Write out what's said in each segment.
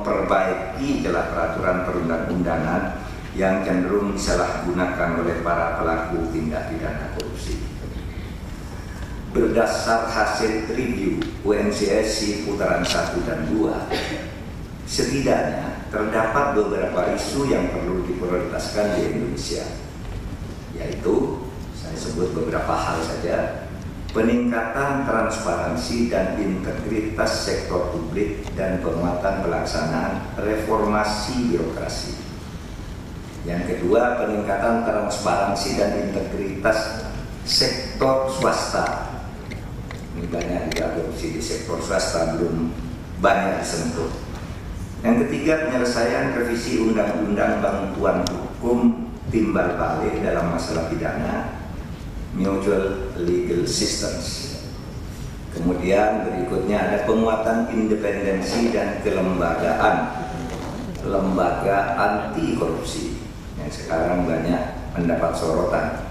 memperbaiki celah peraturan perundang-undangan yang cenderung disalahgunakan oleh para pelaku tindak pidana korupsi. Berdasar hasil review UNCSC putaran 1 dan 2, setidaknya terdapat beberapa isu yang perlu diprioritaskan di Indonesia, yaitu, saya sebut beberapa hal saja: peningkatan transparansi dan integritas sektor publik dan penguatan pelaksanaan reformasi birokrasi. Yang kedua, peningkatan transparansi dan integritas sektor swasta. Ini banyak juga korupsi di sektor swasta, belum banyak disentuh. Yang ketiga, penyelesaian revisi Undang-Undang Bantuan Hukum Timbal Balik dalam masalah pidana, mutual legal systems. Kemudian berikutnya ada penguatan independensi dan kelembagaan lembaga anti korupsi yang sekarang banyak mendapat sorotan.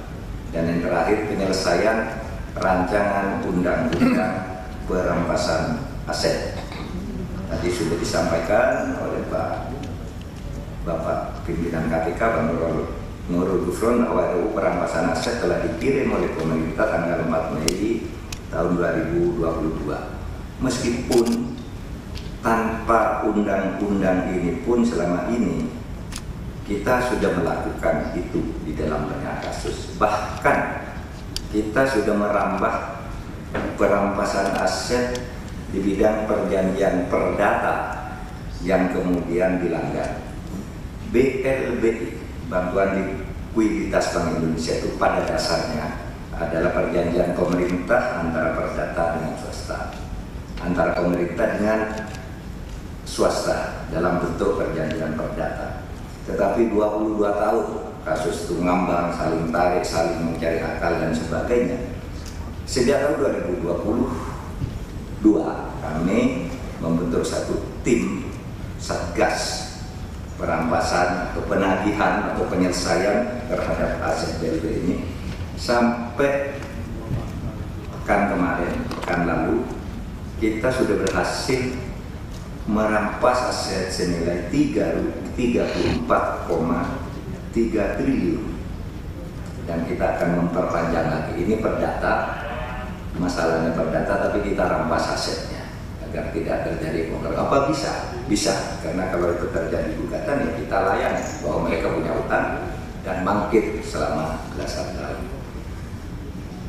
Dan yang terakhir, penyelesaian rancangan undang-undang perampasan aset. Tadi sudah disampaikan oleh Bapak pimpinan KPK Bang Nurul Gufron bahwa RUU perampasan aset telah dikirim oleh pemerintah tanggal 4 Mei tahun 2022. Meskipun tanpa undang-undang ini pun selama ini kita sudah melakukan itu di dalam banyak kasus. Bahkan kita sudah merambah perampasan aset di bidang perjanjian perdata yang kemudian dilanggar. BLBI, Bantuan Likuiditas Bank Indonesia, itu pada dasarnya adalah perjanjian pemerintah antara perdata dengan swasta, antara pemerintah dengan swasta dalam bentuk perjanjian perdata. Tetapi 22 tahun kasus itu ngambang, saling tarik, saling mencari akal dan sebagainya. Sejak tahun 2022 kami membentuk satu tim Satgas perampasan atau penagihan atau penyelesaian terhadap aset BLBI ini. Sampai pekan lalu kita sudah berhasil merampas aset senilai 34,3 triliun, dan kita akan memperpanjang lagi. Ini perdata, masalahnya perdata, tapi kita rampas asetnya agar tidak terjadi konflik. Apa bisa, karena kalau itu terjadi gugatan ya kita layani bahwa mereka punya utang dan bangkit selama belasan tahun.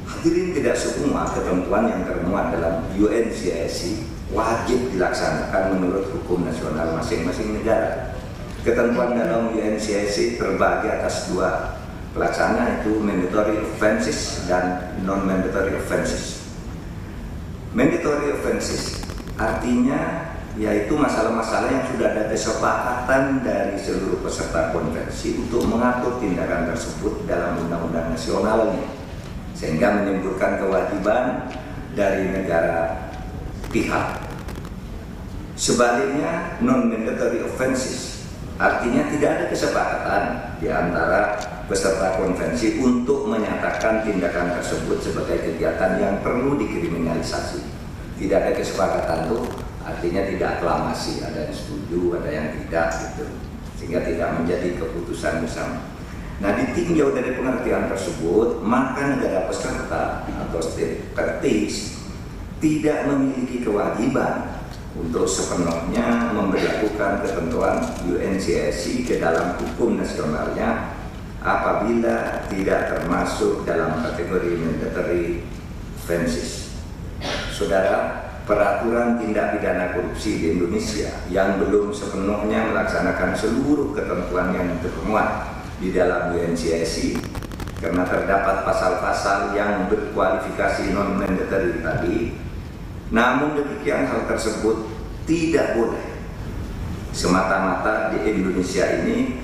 Hadirin, tidak semua ketentuan yang termuat dalam UNCSC wajib dilaksanakan menurut hukum nasional masing-masing negara. Ketentuan dalam UNCSC terbagi atas dua pelaksana, itu mandatory offenses dan non-mandatory offenses. Mandatory offenses artinya yaitu masalah-masalah yang sudah ada kesepakatan dari seluruh peserta konvensi untuk mengatur tindakan tersebut dalam undang-undang nasionalnya, sehingga menimbulkan kewajiban dari negara pihak. Sebaliknya, non-mandatory offenses artinya tidak ada kesepakatan di antara peserta konvensi untuk menyatakan tindakan tersebut sebagai kegiatan yang perlu dikriminalisasi. Tidak ada kesepakatan itu artinya tidak aklamasi, ada yang setuju, ada yang tidak, gitu, sehingga tidak menjadi keputusan bersama. Nah, ditinjau dari pengertian tersebut, maka negara peserta atau state parties tidak memiliki kewajiban untuk sepenuhnya memberlakukan ketentuan UNCSC ke dalam hukum nasionalnya apabila tidak termasuk dalam kategori mandatory offenses. Saudara, peraturan tindak pidana korupsi di Indonesia yang belum sepenuhnya melaksanakan seluruh ketentuan yang termuat di dalam UNCSC karena terdapat pasal-pasal yang berkualifikasi non-mandatory tadi. Namun demikian, hal tersebut tidak boleh semata-mata di Indonesia ini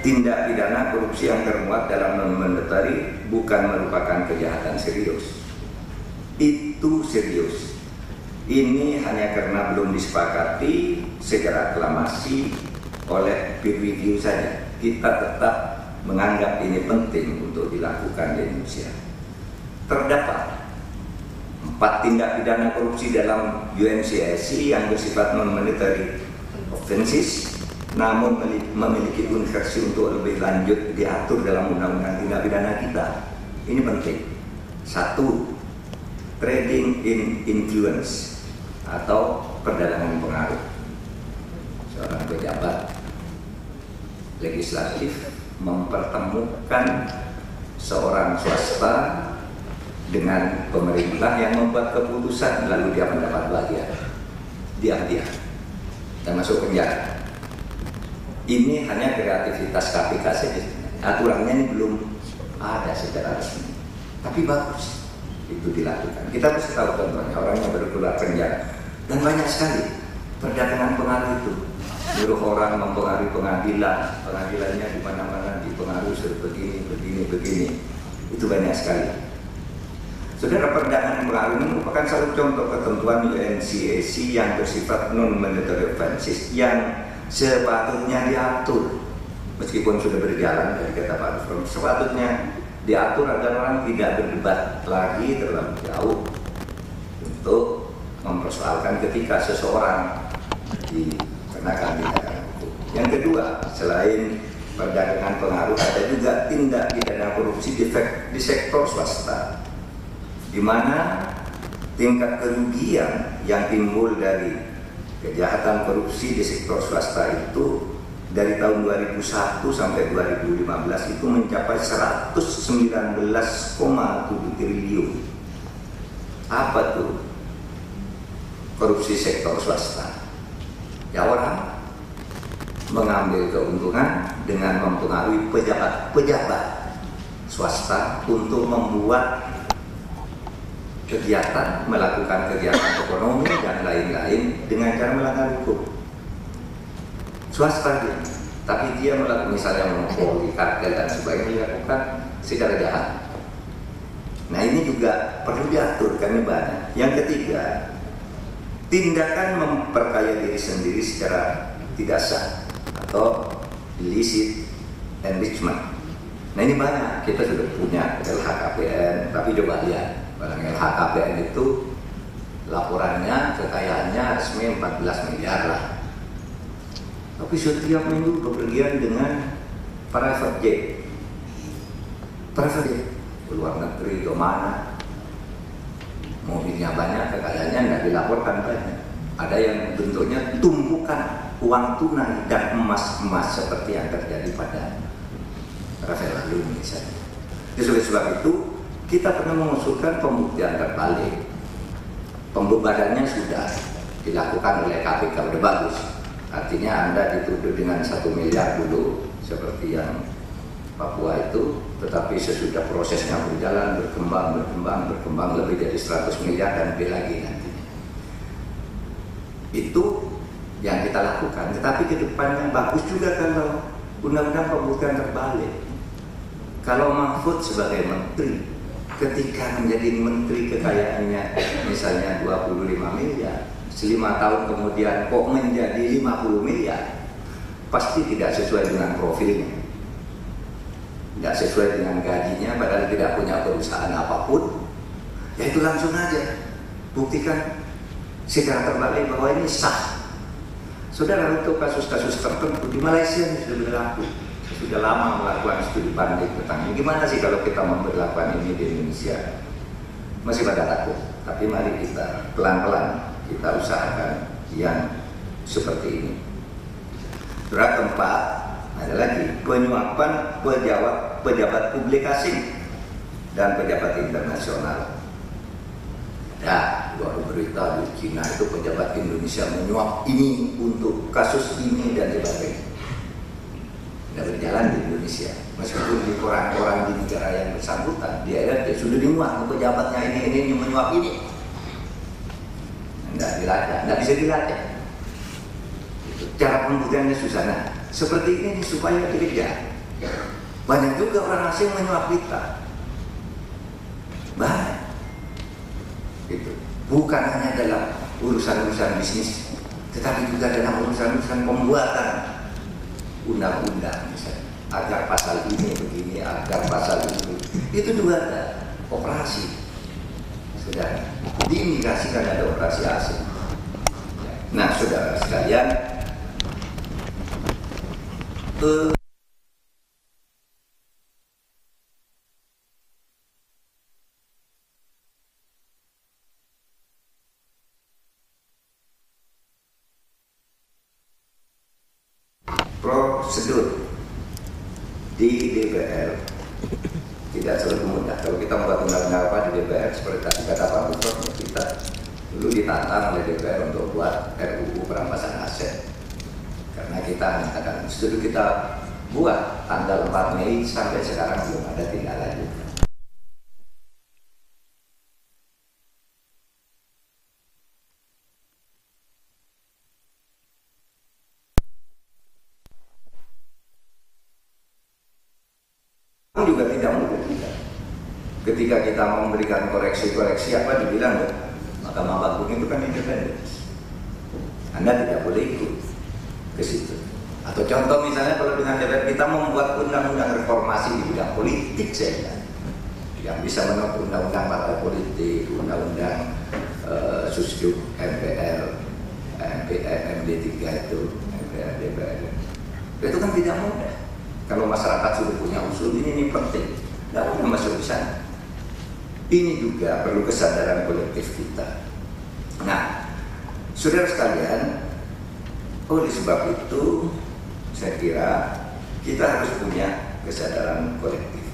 tindak pidana korupsi yang termuat dalam non-mandatory bukan merupakan kejahatan serius. Itu serius. Ini hanya karena belum disepakati secara aklamasi oleh peer review saja. Kita tetap menganggap ini penting untuk dilakukan di Indonesia. Terdapat 4 tindak pidana korupsi dalam UNCSC yang bersifat non-mandatory offenses, namun memiliki versi untuk lebih lanjut diatur dalam undang-undang tindak pidana kita. Ini penting. Satu, trading in influence atau perdagangan pengaruh. Seorang pejabat legislatif mempertemukan seorang swasta dengan pemerintah yang membuat keputusan, lalu dia mendapat bagian, dia dan masuk penjara. Ini hanya kreativitas KPK saja. Aturannya ini belum ada secara resmi, tapi bagus itu dilakukan. Kita mesti tahu contohnya orang yang baru keluar penjara, dan banyak sekali perdagangan pengaruh itu. Nyuruh orang mempengaruhi pengadilannya di mana-mana dipengaruhi begini. Itu banyak sekali. Saudara, perdagangan pengaruh ini merupakan satu contoh ketentuan UNCAC yang bersifat non-monetary offenses yang sepatutnya diatur, meskipun sudah berjalan dari kata Pak Rufron, sepatutnya diatur agar orang tidak berdebat lagi terlalu jauh untuk mempersoalkan ketika seseorang dikenakan tindakan hukum. Yang kedua, selain perdagangan pengaruh, ada juga tindak pidana korupsi di sektor swasta, di mana tingkat kerugian yang timbul dari kejahatan korupsi di sektor swasta itu dari tahun 2001 sampai 2015 itu mencapai 119,7 triliun. Apa tuh korupsi sektor swasta? Ya, orang mengambil keuntungan dengan mempengaruhi pejabat swasta untuk membuat kegiatan, melakukan kegiatan ekonomi dan lain-lain dengan cara melanggar hukum. Swasta dia, tapi dia melakukan misalnya monopoli, kartel dan sebagainya dilakukan secara jahat. Nah, ini juga perlu diatur karena banyak. Yang ketiga, tindakan memperkaya diri sendiri secara tidak sah atau illicit enrichment. Nah, ini banyak. Kita sudah punya LHKPN, tapi coba lihat. Barang LHKPN itu laporannya, kekayaannya resmi 14 miliar lah. Tapi setiap minggu bepergian dengan private jet. Ke luar negeri, ke mana. Mobilnya banyak, kekayaannya tidak dilaporkan banyak. Ada yang bentuknya tumpukan uang tunai dan emas-emas seperti yang terjadi pada Rafael Alun misalnya. Oleh sebab itu, kita pernah mengusulkan pembuktian terbalik. Pembebarannya sudah dilakukan oleh KPK, udah bagus. Artinya Anda dituduh dengan 1 miliar dulu, seperti yang Papua itu, tetapi sesudah prosesnya berjalan, berkembang lebih dari 100 miliar dan lebih lagi nantinya. Itu yang kita lakukan. Tetapi ke depannya bagus juga kalau undang-undang pembuktian terbalik. Kalau Mahfud sebagai menteri, ketika menjadi menteri kekayaannya misalnya 25 miliar, 5 tahun kemudian kok menjadi 50 miliar, pasti tidak sesuai dengan profilnya, tidak sesuai dengan gajinya, padahal tidak punya perusahaan apapun. Ya itu langsung aja buktikan secara terbalik bahwa ini sah. Saudara, untuk kasus-kasus tertentu di Malaysia ini sudah berlaku, sudah lama melakukan studi banding tentang ini. Gimana sih kalau kita memperlakukan ini di Indonesia? Masih pada takut, tapi mari kita pelan-pelan kita usahakan yang seperti ini. Surat keempat, ada lagi penyuapan pejabat publik asing dan pejabat internasional. Ya, baru berita di Cina itu pejabat Indonesia menyuap ini untuk kasus ini dan sebagainya. Tidak berjalan di Indonesia, meskipun di koran-koran di negara yang bersangkutan di RRT sudah dimuat pejabatnya ini menyuap ini. Tidak bisa dilacak. Cara pembuktiannya susah. Nah, seperti ini supaya dikejar. Banyak juga orang asing menyuap kita. Banyak. Gitu. Bukan hanya dalam urusan-urusan bisnis, tetapi juga dalam urusan-urusan pembuatan undang-undang misalnya. Agar pasal ini begini, agar pasal ini. Itu juga ada operasi. Saudara, di imigrasi kan ada operasi asing. Nah, saudara sekalian, prosedur di DPR tidak selalu mudah. Kalau kita membuat undang-undang apa di DPR, seperti tadi kata Pak Bupati, kita dulu ditantang oleh DPR untuk buat RUU perampasan aset. Karena kita mengatakan studi kita buat tanggal 4 Mei sampai sekarang belum ada tindak lanjut. Juga tidak mudah juga. Ketika kita mau memberikan koreksi-koreksi apa dibilang, Mahkamah Agung itu kan independen. Anda tidak boleh ikut ke situ. Atau contoh misalnya kalau dengan DPR kita membuat undang-undang reformasi di bidang politik saja, yang bisa menolak undang-undang partai politik, undang-undang susduk MPR, MD3 itu, MPR, DPR. Itu kan tidak mudah. Kalau masyarakat sudah punya usul ini penting, tidak boleh masuk di sana. Ini juga perlu kesadaran kolektif kita. Nah, saudara sekalian, oleh sebab itu saya kira kita harus punya kesadaran kolektif.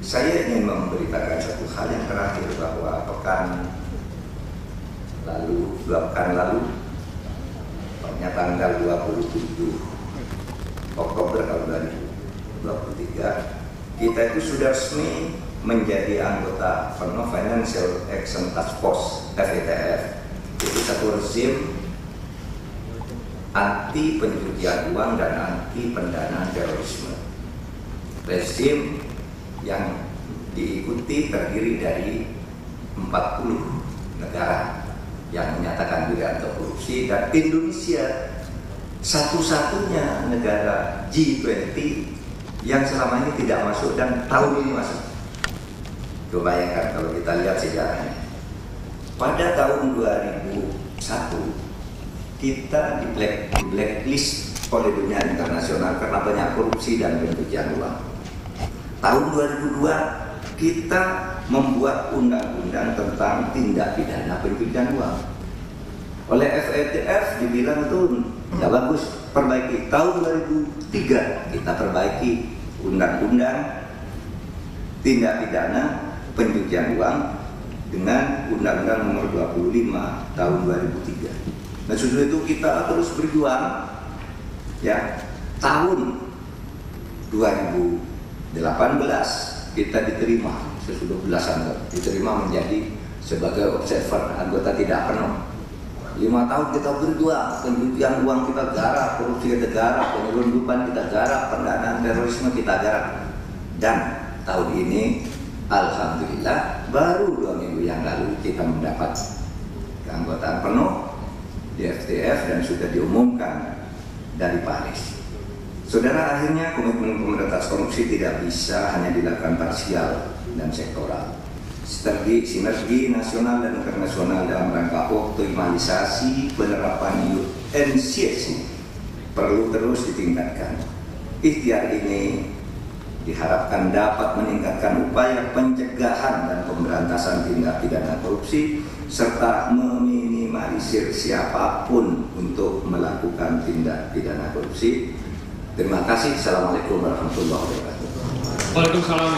Saya ingin memberitakan satu hal yang terakhir, bahwa pekan lalu, tanggal 27 Oktober tahun 2023, kita itu sudah resmi menjadi anggota penuh Financial Action Task Force (FATF). Itu satu rezim anti pencucian uang dan anti pendanaan terorisme. Rezim yang diikuti terdiri dari 40 negara yang menyatakan diri anti korupsi, dan Indonesia satu-satunya negara G20 yang selama ini tidak masuk dan tahun ini masuk. Bayangkan kalau kita lihat sejarahnya. Pada tahun 2001 kita di blacklist oleh dunia internasional karena banyak korupsi dan pencucian uang. Tahun 2002 kita membuat undang-undang tentang tindak pidana pencucian uang. Oleh FATF dibilang itu tidak bagus, perbaiki. Tahun 2003 kita perbaiki undang-undang tindak pidana pencucian uang dengan Undang-Undang Nomor 25 Tahun 2003. Nah, sesudah itu kita terus berjuang. Ya, tahun 2018 kita diterima, sesudah belasan diterima menjadi sebagai observer anggota tidak penuh. 5 tahun kita berjuang, pencucian uang kita garap, korupsi kita garap, penyelundupan kita garap, pendanaan terorisme kita garap. Dan tahun ini, alhamdulillah, baru 2 minggu yang lalu kita mendapat keanggotaan penuh di FATF dan sudah diumumkan dari Paris. Saudara, akhirnya komitmen pemberantasan korupsi tidak bisa hanya dilakukan parsial dan sektoral. Sinergi nasional dan internasional dalam rangka optimalisasi penerapan UNCSC perlu terus ditingkatkan. Ikhtiar ini diharapkan dapat meningkatkan upaya pencegahan dan pemberantasan tindak pidana korupsi serta meminimalisir siapapun untuk melakukan tindak pidana korupsi. Terima kasih. Assalamualaikum warahmatullahi wabarakatuh. Waalaikumsalam.